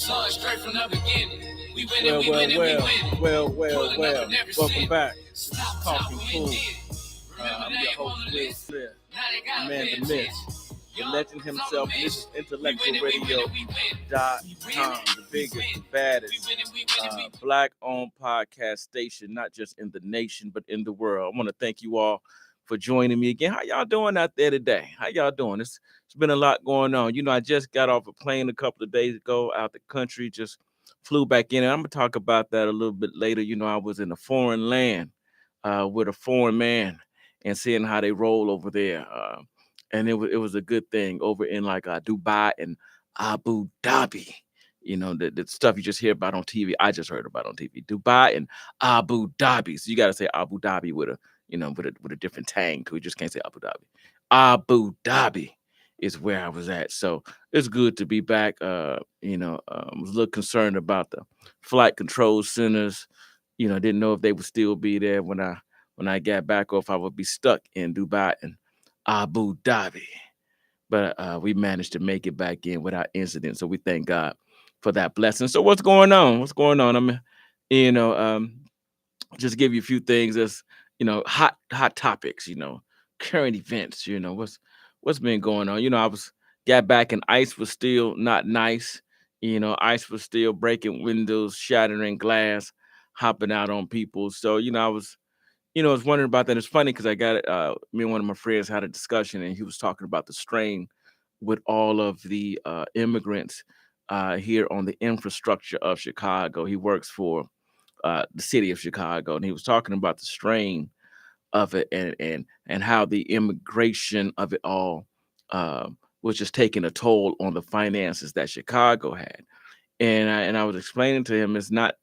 Saw it straight from the beginning. We winning, we winning, we winning. Well. Welcome back. This is Talking Cool. I'm your host, Will Smith, the man, the myth, the legend himself. And this is IntellectualRadio.com, the biggest, the baddest Black-owned podcast station, not just in the nation, but in the world. I want to thank you all for joining me again. How y'all doing out there today? How y'all doing? It's been a lot going on. You know, I just got off a plane a couple of days ago out the country, just flew back in. And I'm going to talk about that a little bit later. You know, I was in a foreign land with a foreign man and seeing how they roll over there. And it was a good thing over in like Dubai and Abu Dhabi. You know, the stuff you just hear about on TV. I just heard about on TV. Dubai and Abu Dhabi. So you got to say Abu Dhabi with a different tang. We just can't say Abu Dhabi. Abu Dhabi is where I was at. So it's good to be back. I was a little concerned about the flight control centers. You know, didn't know if they would still be there when I got back, or if I would be stuck in Dubai and Abu Dhabi. But we managed to make it back in without incident. So we thank God for that blessing. So what's going on? I mean, just give you a few things that's, hot topics, current events, what's been going on. I got back and ice was still not nice. Ice was still breaking windows, shattering glass, hopping out on people. So, I was wondering about that. It's funny because I got it. Me and one of my friends had a discussion, and he was talking about the strain with all of the immigrants here on the infrastructure of Chicago. He works for the city of Chicago, and he was talking about the strain of it and how the immigration of it all was just taking a toll on the finances that Chicago had. And I was explaining to him it's not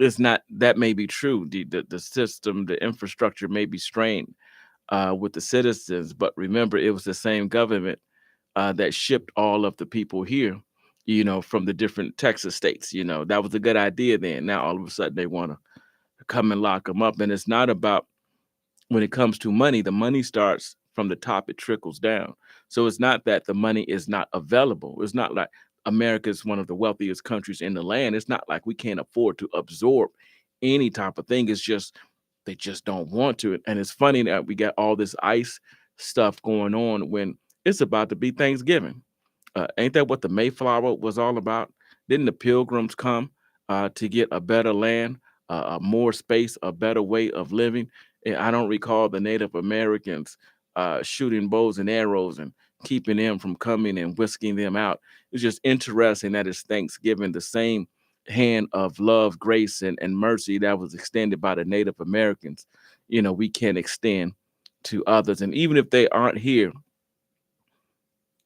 that may be true. The system, the infrastructure may be strained with the citizens, but remember, it was the same government that shipped all of the people here, from the different Texas states. That was a good idea then. Now all of a sudden they want to come and lock them up. And it's not about, when it comes to money, the money starts from the top, it trickles down. So it's not that the money is not available. It's not like America is one of the wealthiest countries in the land. It's not like we can't afford to absorb any type of thing. It's just they just don't want to. And it's funny that we got all this ICE stuff going on when it's about to be Thanksgiving. Ain't that what the Mayflower was all about? Didn't the Pilgrims come to get a better land, more space, a better way of living? And I don't recall the Native Americans shooting bows and arrows and keeping them from coming and whisking them out. It's just interesting that it's Thanksgiving, the same hand of love, grace, and mercy that was extended by the Native Americans, we can extend to others. And even if they aren't here,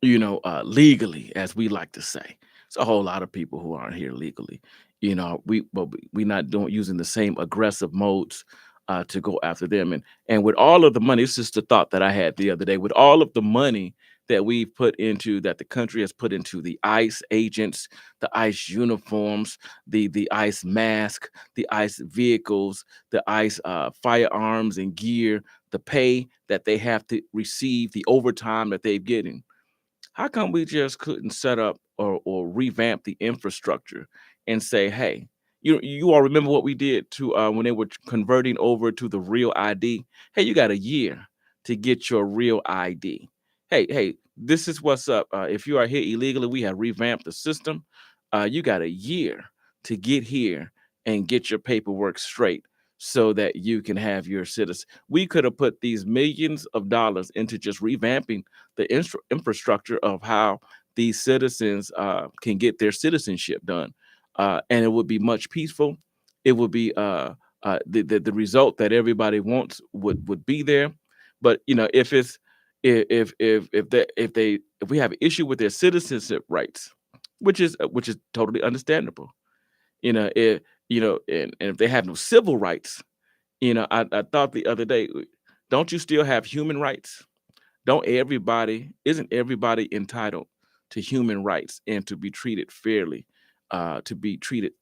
legally, as we like to say, it's a whole lot of people who aren't here legally. We're not using the same aggressive modes to go after them. And with all of the money, it's just a thought that I had the other day, with all of the money that we've put into, that the country has put into the ICE agents, the ICE uniforms, the ICE mask, the ICE vehicles, the ICE firearms and gear, the pay that they have to receive, the overtime that they're getting. How come we just couldn't set up or revamp the infrastructure and say, hey, you all remember what we did to when they were converting over to the real ID? Hey, you got a year to get your real ID. Hey, this is what's up. If you are here illegally, we have revamped the system. You got a year to get here and get your paperwork straight so that you can have your citizen. We could have put these millions of dollars into just revamping the infrastructure of how these citizens can get their citizenship done. And it would be much peaceful. It would be the result that everybody wants would be there. But if we have an issue with their citizenship rights, which is totally understandable, and if they have no civil rights, I thought the other day, don't you still have human rights? Isn't everybody entitled to human rights and to be treated fairly, to be treated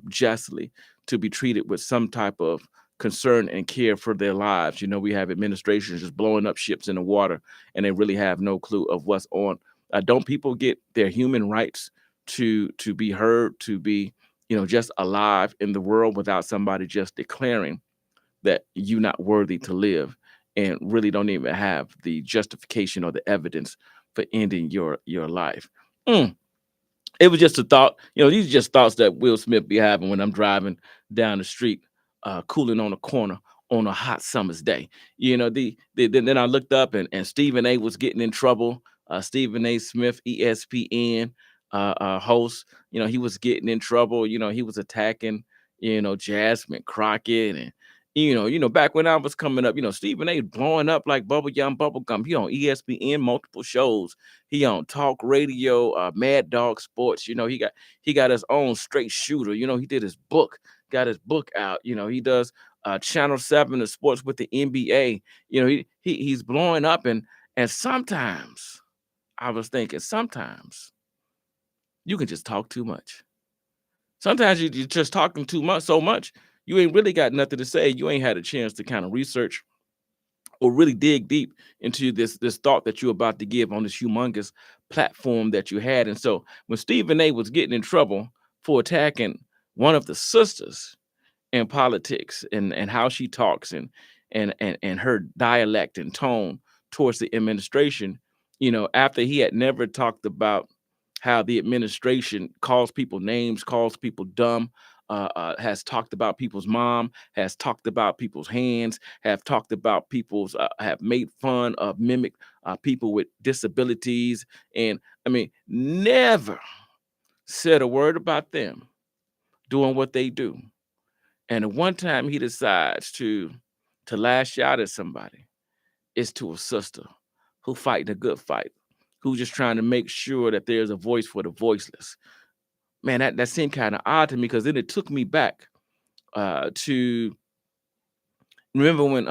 justly, to be treated with some type of concern and care for their lives? We have administrations just blowing up ships in the water, and they really have no clue of what's on. Don't people get their human rights to be heard, to be, just alive in the world without somebody just declaring that you're not worthy to live and really don't even have the justification or the evidence for ending your life. Mm. It was just a thought. These are just thoughts that Will Smith be having when I'm driving down the street, cooling on a corner on a hot summer's day. Then I looked up and Stephen A was getting in trouble. Stephen A. Smith, ESPN host, he was getting in trouble. He was attacking, Jasmine Crockett and. Back when I was coming up, Stephen A. blowing up like bubblegum. He on ESPN, multiple shows. He on talk radio, Mad Dog Sports. He got his own straight shooter. He did his book, got his book out. He does Channel 7 of sports with the NBA. He's blowing up and sometimes I was thinking sometimes you can just talk too much. Sometimes you're just talking too much, so much you ain't really got nothing to say. You ain't had a chance to kind of research or really dig deep into this thought that you're about to give on this humongous platform that you had. And so when Stephen A was getting in trouble for attacking one of the sisters in politics and how she talks and her dialect and tone towards the administration, after he had never talked about how the administration calls people names, calls people dumb, has talked about people's mom, has talked about people's hands, have talked about have made fun of mimic people with disabilities, and I mean, never said a word about them doing what they do. And at one time he decides to lash out at somebody, it's to a sister who fighting a good fight, who's just trying to make sure that there's a voice for the voiceless. Man, that seemed kind of odd to me because then it took me back to remember when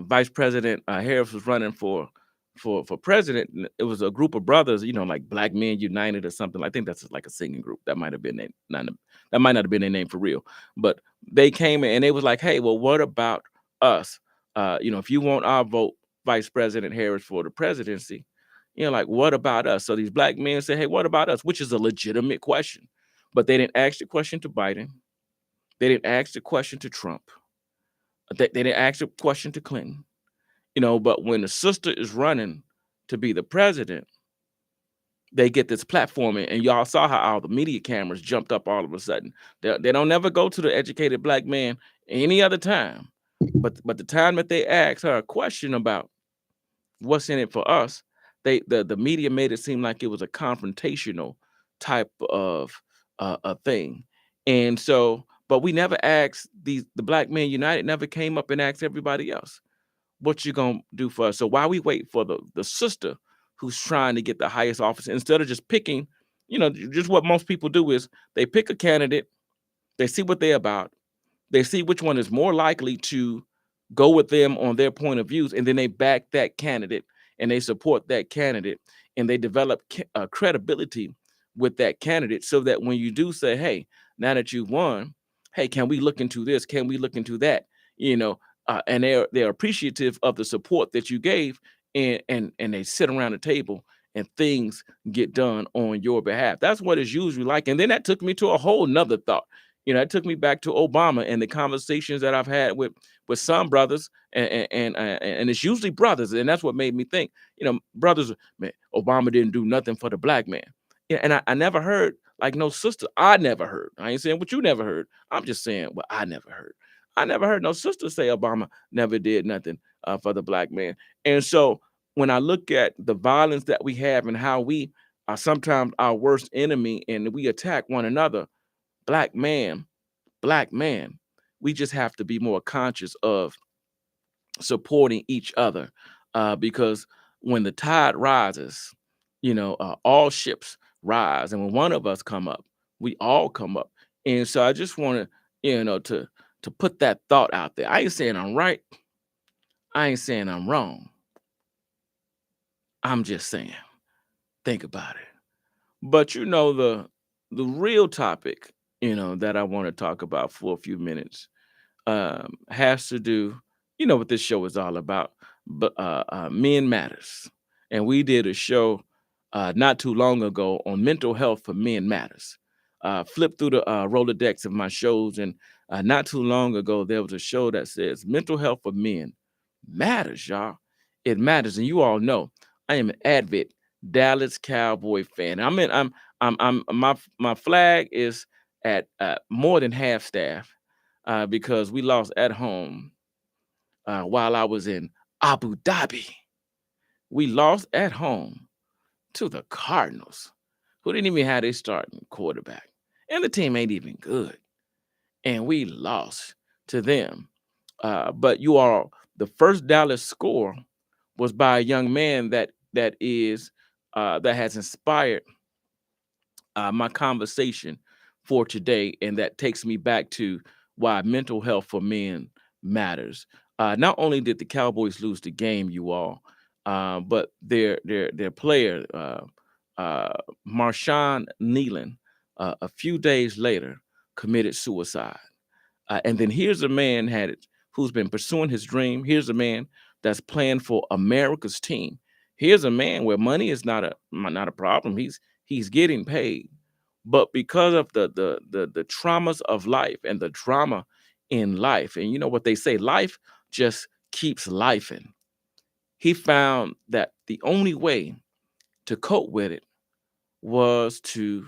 Vice President Harris was running for president. It was a group of brothers, like Black Men United or something. I think that's like a singing group. That might have been that might not have been their name for real. But they came in and they was like, "Hey, well, what about us? If you want our vote, Vice President Harris for the presidency, like what about us?" So these black men say, "Hey, what about us?" Which is a legitimate question, but they didn't ask the question to Biden. They didn't ask the question to Trump. They didn't ask the question to Clinton. But when the sister is running to be the president, they get this platform, and y'all saw how all the media cameras jumped up all of a sudden. They don't never go to the educated black man any other time, but the time that they asked her a question about what's in it for us, the media made it seem like it was a confrontational type of a thing, and so. But we never asked the Black Men United never came up and asked everybody else, what you gonna do for us? So while we wait for the sister who's trying to get the highest office, instead of just picking, just what most people do is they pick a candidate, they see what they're about, they see which one is more likely to go with them on their point of views, and then they back that candidate and they support that candidate and they develop credibility with that candidate so that when you do say, hey, now that you've won, hey, can we look into this? Can we look into that? And they're appreciative of the support that you gave, and they sit around the table and things get done on your behalf. That's what it's usually like. And then that took me to a whole nother thought. It took me back to Obama and the conversations that I've had with some brothers, and it's usually brothers, and that's what made me think, brothers, man, Obama didn't do nothing for the black man. Yeah, and I never heard like no sister. I never heard. I ain't saying what you never heard. I'm just saying what I never heard. I never heard no sister say Obama never did nothing for the black man. And so when I look at the violence that we have and how we are sometimes our worst enemy and we attack one another, black man, black man, we just have to be more conscious of supporting each other, because when the tide rises, all ships rise, and when one of us come up, we all come up. And so I just want to, to put that thought out there. I ain't saying I'm right. I ain't saying I'm wrong. I'm just saying, think about it. But the real topic, that I want to talk about for a few minutes, has to do, what this show is all about, but Men Matters. And we did a show not too long ago on mental health for men matters. Flip through the Rolodex of my shows, and not too long ago there was a show that says mental health for men matters, y'all. It matters, and you all know I am an avid Dallas Cowboy fan. I'm my flag is at more than half staff because we lost at home while I was in Abu Dhabi. We lost at home to the Cardinals, who didn't even have their starting quarterback. And the team ain't even good. And we lost to them. But you all, the first Dallas score was by a young man that has inspired my conversation for today, and that takes me back to why mental health for men matters. Not only did the Cowboys lose the game, you all, but their player, uh, Marshawn Nealon, a few days later committed suicide. And then here's a man who's been pursuing his dream. Here's a man that's playing for America's team. Here's a man where money is not a problem. He's getting paid, but because of the traumas of life and the drama in life, and you know what they say, life just keeps lifing. He found that the only way to cope with it was to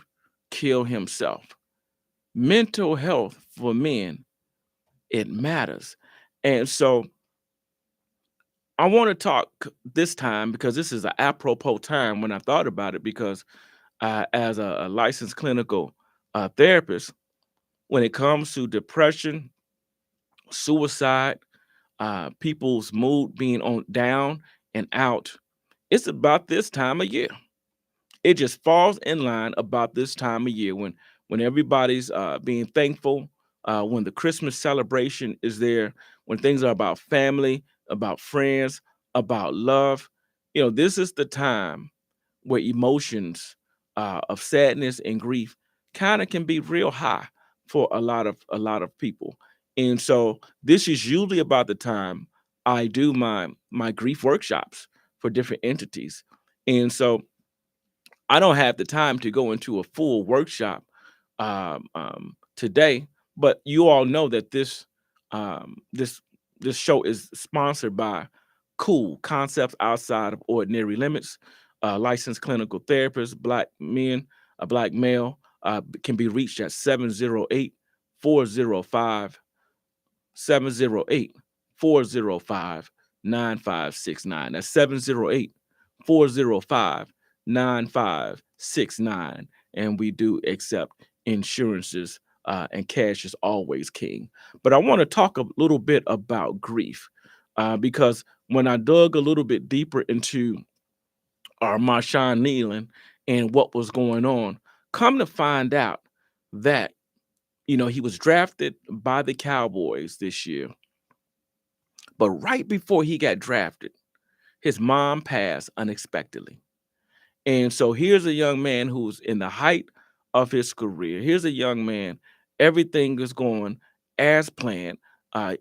kill himself. Mental health for men, it matters. And so I want to talk this time because this is an apropos time when I thought about it because as a licensed clinical therapist, when it comes to depression, suicide, people's mood being on down and out, it's about this time of year. It just falls in line about this time of year when everybody's being thankful, when the Christmas celebration is there, when things are about family, about friends, about love. This is the time where emotions of sadness and grief kind of can be real high for a lot of people. And so this is usually about the time I do my grief workshops for different entities. And so I don't have the time to go into a full workshop today, but you all know that this show is sponsored by Cool Concepts Outside of Ordinary Limits, licensed clinical therapist, black men, a black male, can be reached at 708 405 708 405 9569. That's 708 405 9569. And we do accept insurances, and cash is always king. But I want to talk a little bit about grief because when I dug a little bit deeper into our Marshawn Nealon and what was going on, come to find out that he was drafted by the Cowboys this year, but right before he got drafted, his mom passed unexpectedly. And so here's a young man who's in the height of his career. Here's a young man, everything is going as planned.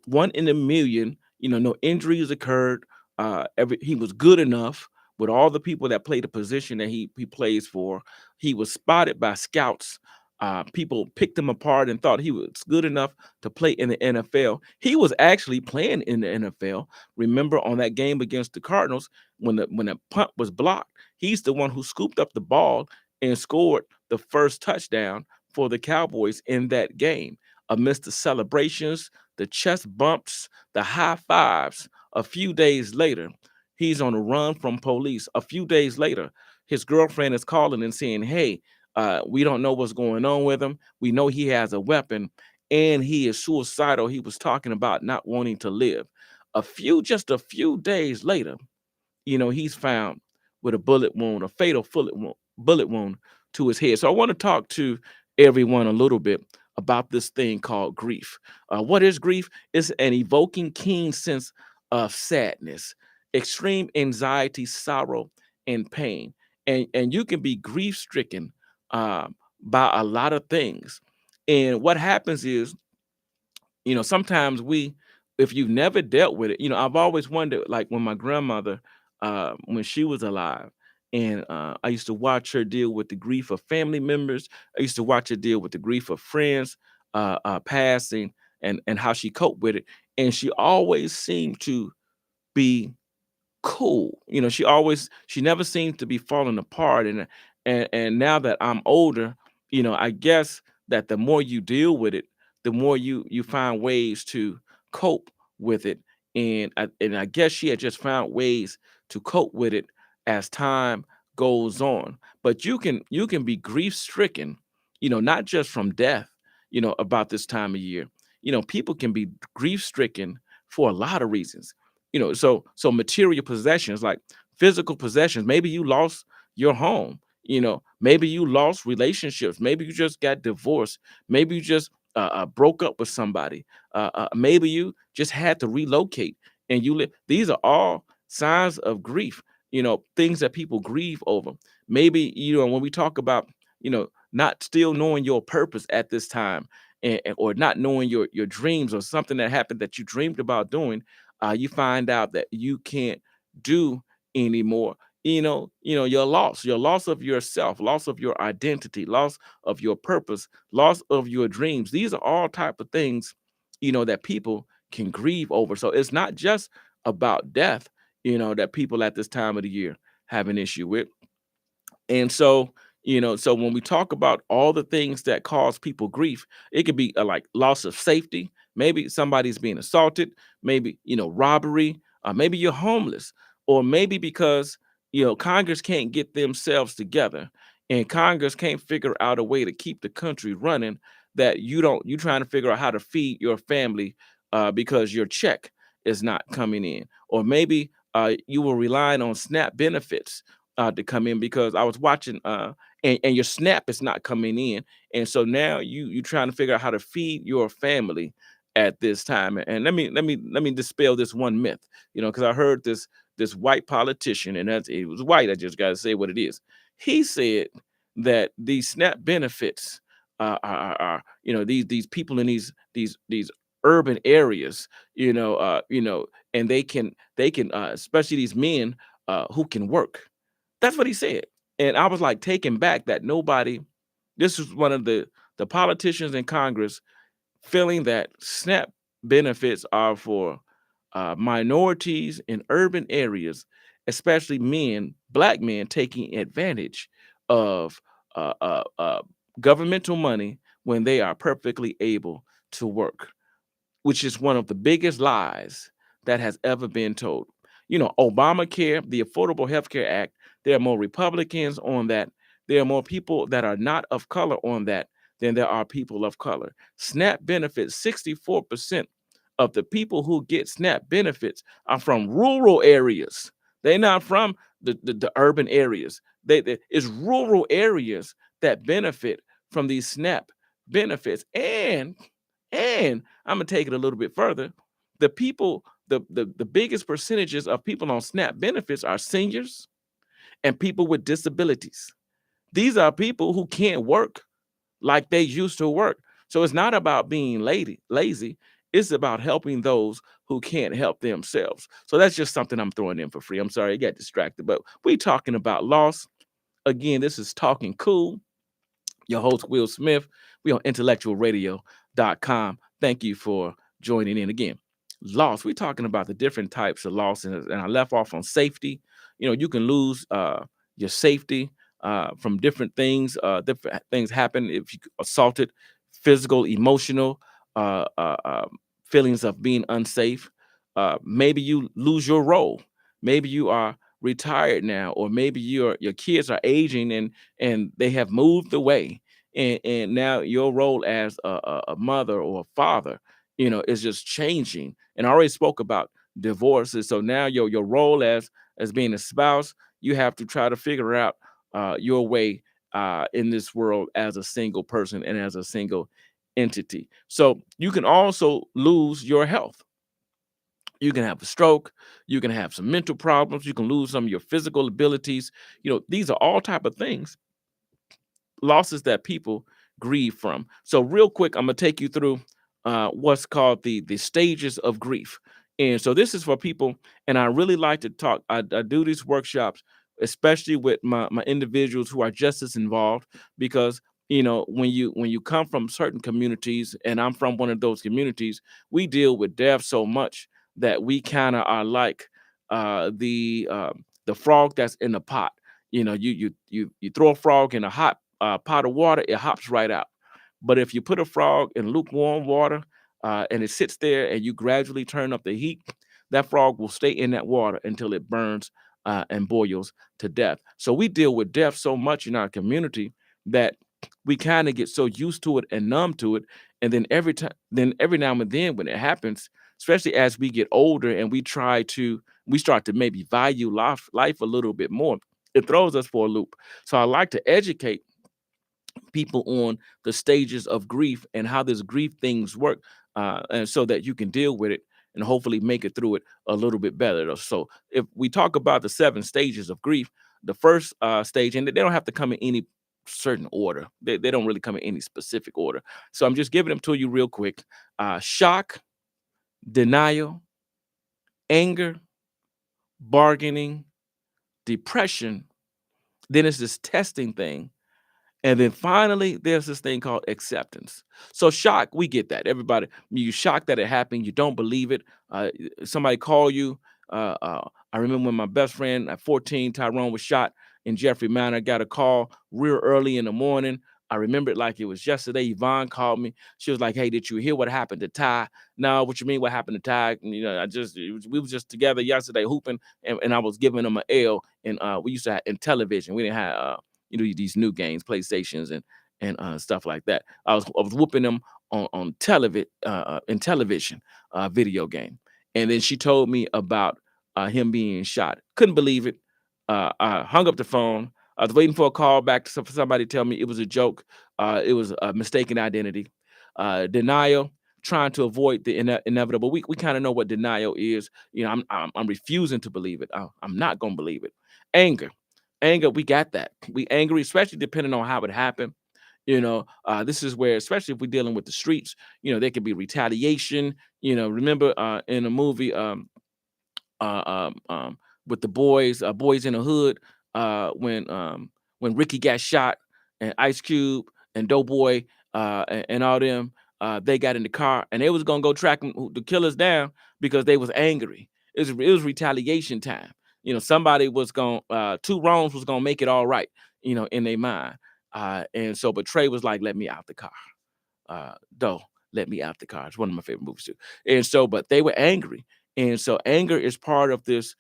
One in a million, no injuries occurred. He was good enough with all the people that played the position that he plays for. He was spotted by scouts. People picked him apart and thought he was good enough to play in the NFL. He was actually playing in the NFL. Remember on that game against the Cardinals when the punt was blocked, he's the one who scooped up the ball and scored the first touchdown for the Cowboys in that game. Amidst the celebrations, the chest bumps, the high fives, a few days later, he's on a run from police. A few days later, his girlfriend is calling and saying, hey, we don't know what's going on with him. We know he has a weapon and he is suicidal. He was talking about not wanting to live. Just a few days later, he's found with a bullet wound, a fatal bullet wound to his head. So I want to talk to everyone a little bit about this thing called grief. What is grief? It's an evoking keen sense of sadness, extreme anxiety, sorrow, and pain. And you can be grief stricken by a lot of things. And what happens is, sometimes if you've never dealt with it, I've always wondered, like when my grandmother, when she was alive, And I used to watch her deal with the grief of family members. I used to watch her deal with the grief of friends passing, and how she coped with it. And she always seemed to be cool. She never seemed to be falling apart. And now that I'm older, I guess that the more you deal with it, the more you find ways to cope with it. And I guess she had just found ways to cope with it as time goes on. But you can be grief stricken, not just from death, about this time of year. People can be grief stricken for a lot of reasons. So material possessions, like physical possessions. Maybe you lost your home. Maybe you lost relationships. Maybe you just got divorced. Maybe you just broke up with somebody. Maybe you just had to relocate, and you live. These are all signs of grief. Things that people grieve over. Maybe when we talk about not still knowing your purpose at this time, or not knowing your dreams, or something that happened that you dreamed about doing, you find out that you can't do anymore. Your loss of yourself, loss of your identity, loss of your purpose, loss of your dreams. These are all type of things, that people can grieve over. So it's not just about death, that people at this time of the year have an issue with. And so when we talk about all the things that cause people grief, it could be like loss of safety. Maybe somebody's being assaulted, maybe, robbery, maybe you're homeless, or maybe because, Congress can't get themselves together, and Congress can't figure out a way to keep the country running, that you trying to figure out how to feed your family because your check is not coming in. Or maybe you were relying on SNAP benefits to come in, because I was watching and your SNAP is not coming in, and so now you trying to figure out how to feed your family at this time. And let me dispel this one myth, because I heard this white politician, and it was white. I just got to say what it is. He said that these SNAP benefits these people in these urban areas, and they can especially these men who can work. That's what he said. And I was like taken back that nobody, this was one of the politicians in Congress, feeling that SNAP benefits are for minorities in urban areas, especially men, black men, taking advantage of uh, uh, uh, governmental money when they are perfectly able to work, which is one of the biggest lies that has ever been told. Obamacare, the Affordable Health Care Act, there are more Republicans on that. There are more people that are not of color on that than there are people of color. SNAP benefits, 64% of the people who get SNAP benefits are from rural areas. They're not from the urban areas. It's rural areas that benefit from these SNAP benefits. And I'm gonna take it a little bit further. The people, the biggest percentages of people on SNAP benefits are seniors and people with disabilities. These are people who can't work like they used to work. So it's not about being lazy. It's about helping those who can't help themselves. So that's just something I'm throwing in for free. I'm sorry, I got distracted, but we talking about loss. Again, this is Talking Cool. Your host, Will Smith. We on IntellectualRadio.com. Thank you for joining in again. Loss. We're talking about the different types of loss, and I left off on safety. You can lose your safety from different things. Different things happen if you assaulted, physical, emotional, feelings of being unsafe. Maybe you lose your role. Maybe you are retired now, or maybe your kids are aging and they have moved away, and now your role as a mother or a father, is just changing. And I already spoke about divorces, so now your role as being a spouse, you have to try to figure out your way in this world as a single person and as a single entity. So you can also lose your health. You can have a stroke, you can have some mental problems, you can lose some of your physical abilities. These are all type of things, losses that people grieve from. So real quick, I'm gonna take you through what's called the stages of grief. And so this is for people, and I really like to talk. I do these workshops especially with my individuals who are just as involved, because when you come from certain communities, and I'm from one of those communities, we deal with death so much that we kind of are like the frog that's in the pot. You throw a frog in a hot pot of water, it hops right out. But if you put a frog in lukewarm water, and it sits there, and you gradually turn up the heat, that frog will stay in that water until it burns and boils to death. So we deal with death so much in our community that we kind of get so used to it and numb to it. And then every now and then when it happens, especially as we get older and we start to maybe value life a little bit more, it throws us for a loop. So I like to educate people on the stages of grief and how this grief things work, and so that you can deal with it and hopefully make it through it a little bit better. So if we talk about the 7 stages of grief, the first stage, and they don't have to come in any certain order. They don't really come in any specific order. So I'm just giving them to you real quick. Shock, denial, anger, bargaining, depression. Then it's this testing thing. And then finally, there's this thing called acceptance. So shock, we get that. Everybody, you shocked that it happened. You don't believe it. Somebody call you. I remember when my best friend at 14, Tyrone, was shot in Jeffrey Manor. Got a call real early in the morning. I remember it like it was yesterday. Yvonne called me. She was like, "Hey, did you hear what happened to Ty?" No, what you mean? What happened to Ty? And, we was just together yesterday hooping, and I was giving him an L. And we used to have in television. We didn't have these new games, PlayStations and stuff like that. I was whooping them on television in television video game. And then she told me about him being shot. Couldn't believe it. I hung up the phone. I was waiting for a call back for somebody to tell me it was a joke. It was a mistaken identity. Denial, trying to avoid the inevitable. We kind of know what denial is. I'm refusing to believe it. I'm not gonna believe it. Anger, we got that. We angry, especially depending on how it happened. This is where, especially if we're dealing with the streets, there could be retaliation. Remember in a movie, with the boys in the hood, when Ricky got shot, and Ice Cube and Doughboy and all them, they got in the car and they was gonna go track the killers down because they was angry. It was retaliation time. Somebody was going two wrongs was gonna make it all right. In their mind. And so, but Trey was like, "Let me out the car." Though, let me out the car. It's one of my favorite movies too. And so, but they were angry, and so anger is part of this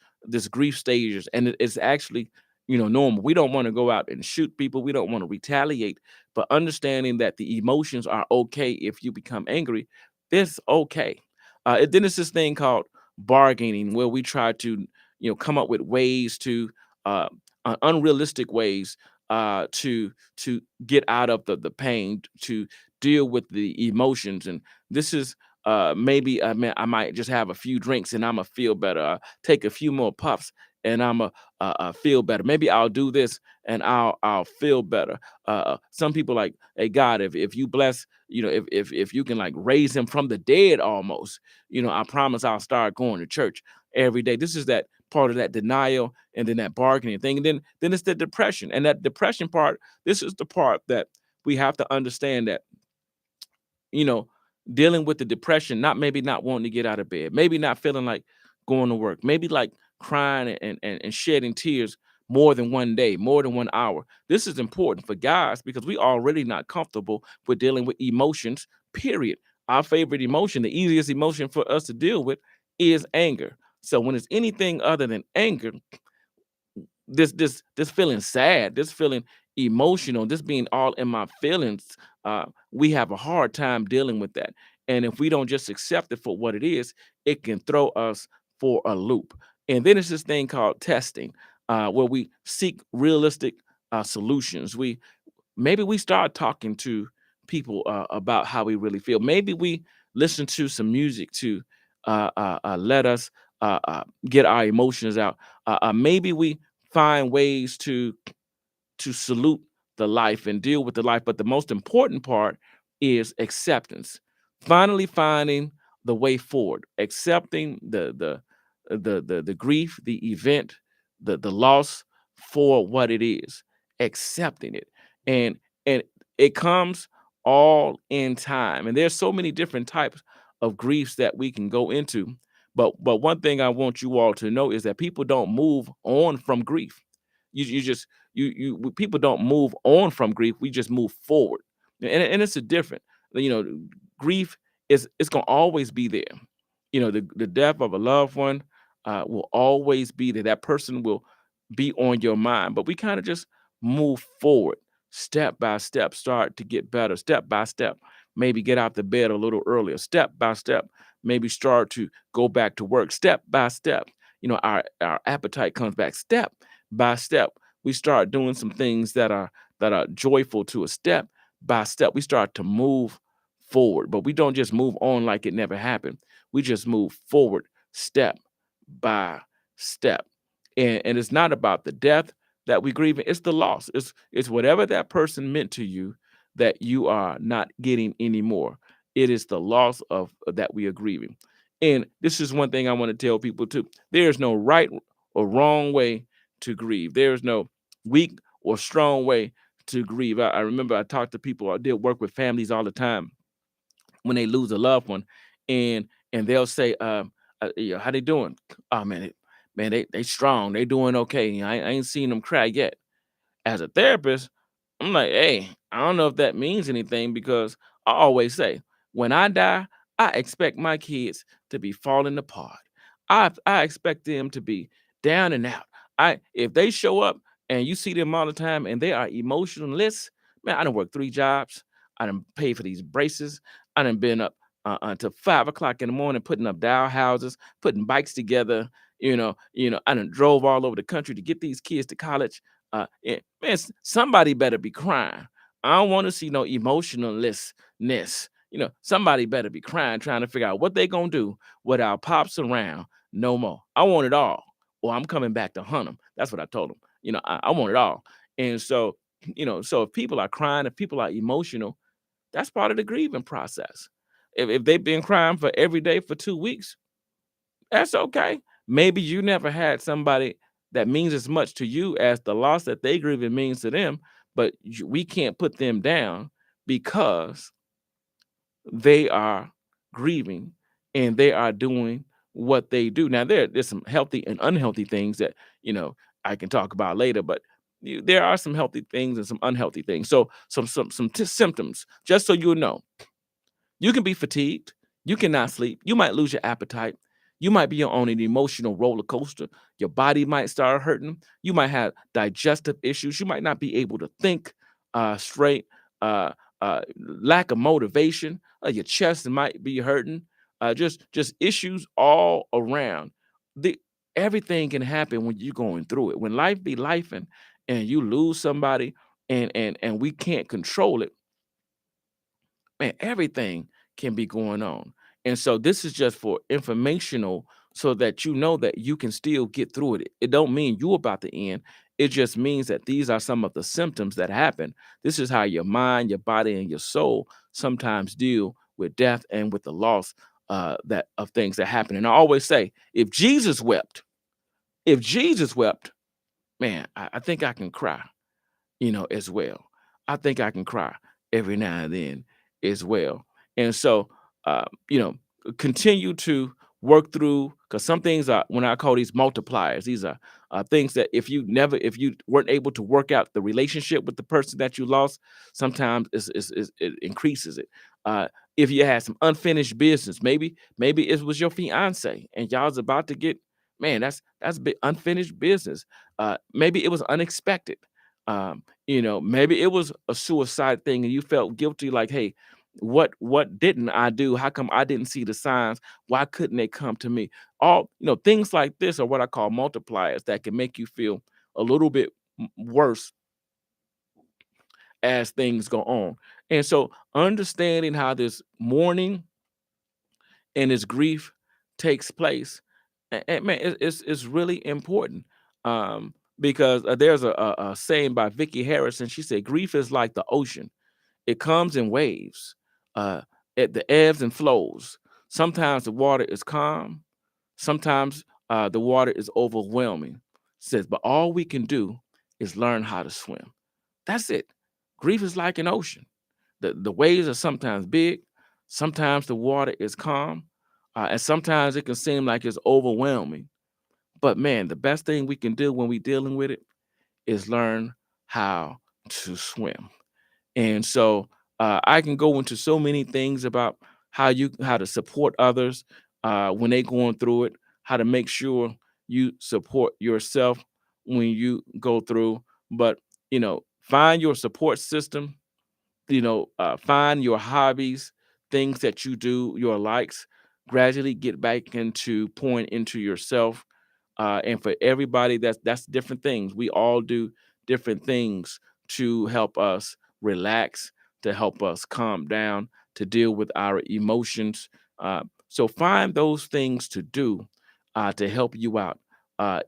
grief stages, and it's actually normal. We don't want to go out and shoot people. We don't want to retaliate, but understanding that the emotions are okay if you become angry, it's okay. Then it's this thing called bargaining, where we try to come up with ways to unrealistic ways to get out of the pain, to deal with the emotions. And this is maybe I might just have a few drinks and I'ma feel better. Take a few more puffs and I'ma feel better. Maybe I'll do this and I'll feel better. Some people like, hey God, if you bless, if you can like raise him from the dead almost, I promise I'll start going to church every day. This is that part of that denial, and then that bargaining thing, and then it's the depression. And that depression part, this is the part that we have to understand that you know, dealing with the depression, not wanting to get out of bed, maybe not feeling like going to work, maybe like crying and shedding tears more than one day, more than 1 hour. This is important for guys because we already not comfortable with dealing with emotions, period. Our favorite emotion, the easiest emotion for us to deal with is anger. So when it's anything other than anger, this feeling sad, this feeling emotional, this being all in my feelings, we have a hard time dealing with that. And if we don't just accept it for what it is, it can throw us for a loop. And then it's this thing called testing, where we seek realistic solutions. Maybe we start talking to people about how we really feel. Maybe we listen to some music to let us get our emotions out. Maybe we find ways to salute the life and deal with the life. But the most important part is acceptance. Finally finding the way forward, accepting the grief, the event, the loss, for what it is, accepting it. And it comes all in time. And there's so many different types of griefs that we can go into. But one thing I want you all to know is that people don't move on from grief. You just people don't move on from grief. We just move forward. And it's a different, you know, grief is it's gonna always be there. You know, the death of a loved one will always be there. That person will be on your mind. But we kind of just move forward step by step, start to get better step by step. Maybe get out the bed a little earlier, step by step. Maybe start to go back to work step by step. You know, our appetite comes back step by step. We start doing some things that are joyful to us step by step. We start to move forward, but we don't just move on like it never happened. We just move forward step by step. And it's not about the death that we grieve, it's the loss. It's whatever that person meant to you that you are not getting anymore. It is the loss of that we are grieving. And this is one thing I want to tell people too. There's no right or wrong way to grieve. There's no weak or strong way to grieve. I remember I talked to people, I did work with families all the time when they lose a loved one, and they'll say, how they doing? Oh man, they strong, they doing okay. I ain't seen them cry yet. As a therapist, I'm like, hey, I don't know if that means anything because I always say, when I die, I expect my kids to be falling apart. I expect them to be down and out. If they show up and you see them all the time and they are emotionless, man, I done worked 3 jobs. I done paid for these braces. I done been up until 5 o'clock in the morning putting up dial houses, putting bikes together. I done drove all over the country to get these kids to college. Man, somebody better be crying. I don't want to see no emotionlessness. Somebody better be crying, trying to figure out what they gonna do without pops around no more. I want it all, or I'm coming back to hunt them. That's what I told them. I want it all. And so, so if people are crying, if people are emotional, that's part of the grieving process. If they've been crying for every day for 2 weeks, that's okay. Maybe you never had somebody that means as much to you as the loss that they grieving means to them, but we can't put them down because they are grieving and they are doing what they do. Now, there's some healthy and unhealthy things that, I can talk about later, but there are some healthy things and some unhealthy things. So some symptoms, just so you know. You can be fatigued. You cannot sleep. You might lose your appetite. You might be on an emotional roller coaster. Your body might start hurting. You might have digestive issues. You might not be able to think straight. Lack of motivation. Your chest might be hurting. Just issues all around. The Everything can happen when you're going through it. When life be life and you lose somebody and we can't control it, man, everything can be going on. And so this is just for informational so that you know that you can still get through it. It don't mean you about to end. It just means that these are some of the symptoms that happen. This is how your mind, your body, and your soul sometimes deal with death and with the loss that of things that happen. And I always say, if Jesus wept, man, I think I can cry, as well. I think I can cry every now and then as well. And so, uh, you know, continue to work through because some things are when I call these multipliers. These are things that if you weren't able to work out the relationship with the person that you lost, sometimes it increases it. If you had some unfinished business, maybe it was your fiance and y'all's about to get, man, that's big unfinished business. Maybe it was unexpected. Maybe it was a suicide thing and you felt guilty, like, hey, what didn't I do? How come I didn't see the signs? Why couldn't they come to me? All things like this are what I call multipliers that can make you feel a little bit worse as things go on. And so understanding how this mourning and this grief takes place, and man, it's really important. Because there's a saying by Vicki Harrison. She said, grief is like the ocean. It comes in waves. The ebbs and flows. Sometimes the water is calm. Sometimes the water is overwhelming. Says, but all we can do is learn how to swim. That's it. Grief is like an ocean. The waves are sometimes big, sometimes the water is calm, and sometimes it can seem like it's overwhelming. But man, the best thing we can do when we're dealing with it is learn how to swim. And so I can go into so many things about how to support others when they going through it, how to make sure you support yourself when you go through. But find your support system, find your hobbies, things that you do, your likes, gradually get back into pouring into yourself. And for everybody, that's different things. We all do different things to help us relax, to help us calm down, to deal with our emotions. So find those things to do to help you out.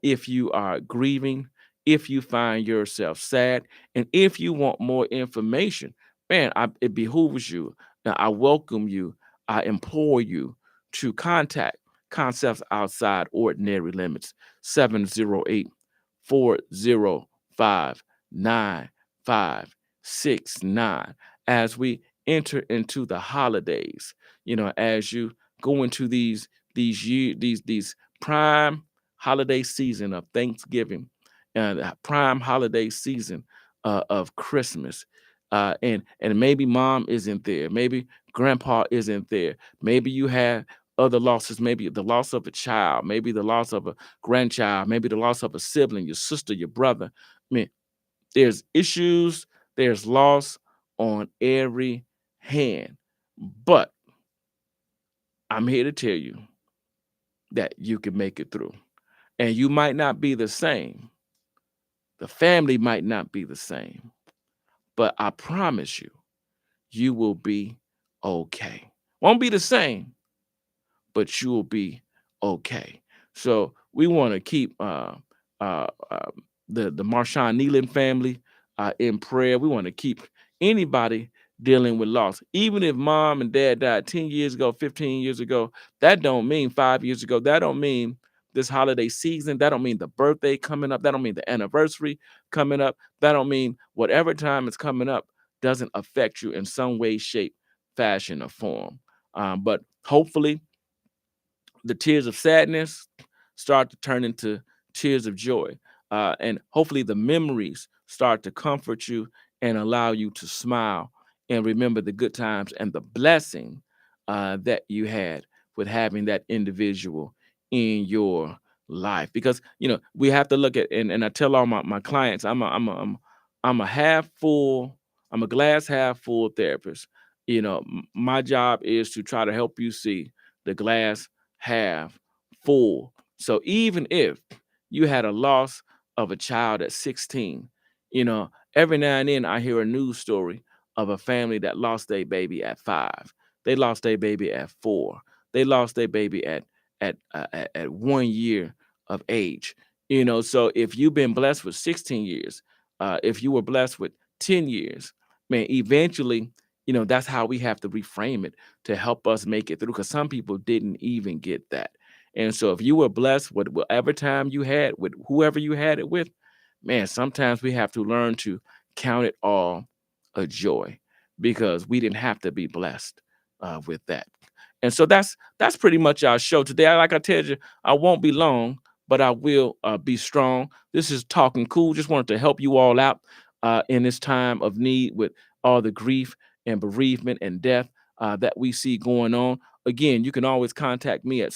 If you are grieving, if you find yourself sad, and if you want more information, man, it behooves you. Now, I welcome you. I implore you to contact Concepts Outside Ordinary Limits, 708-405-9569. As we enter into the holidays, as you go into these prime holiday season of Thanksgiving and prime holiday season of Christmas. And maybe mom isn't there, maybe grandpa isn't there, maybe you have other losses, maybe the loss of a child, maybe the loss of a grandchild, maybe the loss of a sibling, your sister, your brother. I mean, there's issues, there's loss on every hand. But I'm here to tell you that you can make it through. And you might not be the same. The family might not be the same. But I promise you, you will be okay. Won't be the same, but you will be okay. So we want to keep uh, the Marshawn Nealon family in prayer. We want to keep anybody dealing with loss, even if mom and dad died 10 years ago, 15 years ago. That don't mean 5 years ago. That don't mean this holiday season. That don't mean the birthday coming up. That don't mean the anniversary coming up. That don't mean whatever time is coming up doesn't affect you in some way, shape, fashion, or form. But hopefully the tears of sadness start to turn into tears of joy. And hopefully the memories start to comfort you and allow you to smile and remember the good times and the blessing that you had with having that individual in your life. Because, we have to look at, and I tell all my clients, I'm a half full, I'm a glass half full therapist. My job is to try to help you see the glass half full. So even if you had a loss of a child at 16, every now and then I hear a news story of a family that lost their baby at 5. They lost their baby at 4. They lost their baby at 1 year of age. So if you've been blessed with 16 years, if you were blessed with 10 years, man, eventually, that's how we have to reframe it to help us make it through, because some people didn't even get that. And so if you were blessed with whatever time you had, with whoever you had it with, man, sometimes we have to learn to count it all a joy, because we didn't have to be blessed with that. And so that's pretty much our show today. Like I told you, I won't be long, but I will be strong. This is Talking Cool. Just wanted to help you all out in this time of need with all the grief and bereavement and death that we see going on. Again, you can always contact me at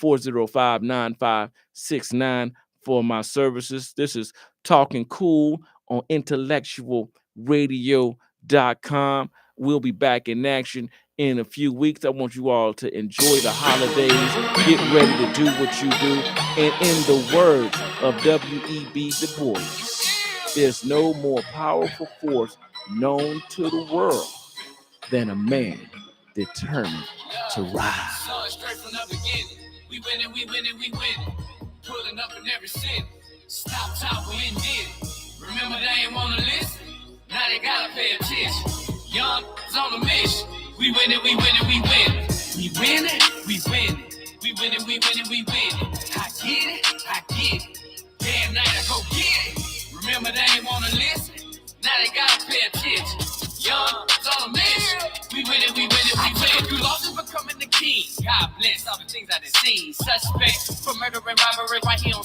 708-405-9569 for my services. This is Talking Cool on IntellectualRadio.com. We'll be back in action in a few weeks. I want you all to enjoy the holidays, get ready to do what you do. And in the words of W.E.B. Du Bois, there's no more powerful force known to the world than a man determined to rise. Straight from the beginning, we winning, we winning, we winning. Pulling up in every city. Stop talking, we did it. Remember they ain't wanna listen. Now they gotta pay attention. Young is on a mission. We winning, we winning, we winning. We winning, we winning. We winning, we winning, we winning. I get it, I get it. Day and night I go get it. Remember they ain't wanna listen. Now they gotta pay attention. Young, on a mission. We win it, we win it, we win it. You lost in becoming the king. God bless all the things I done seen. Suspect for murder and robbery right here on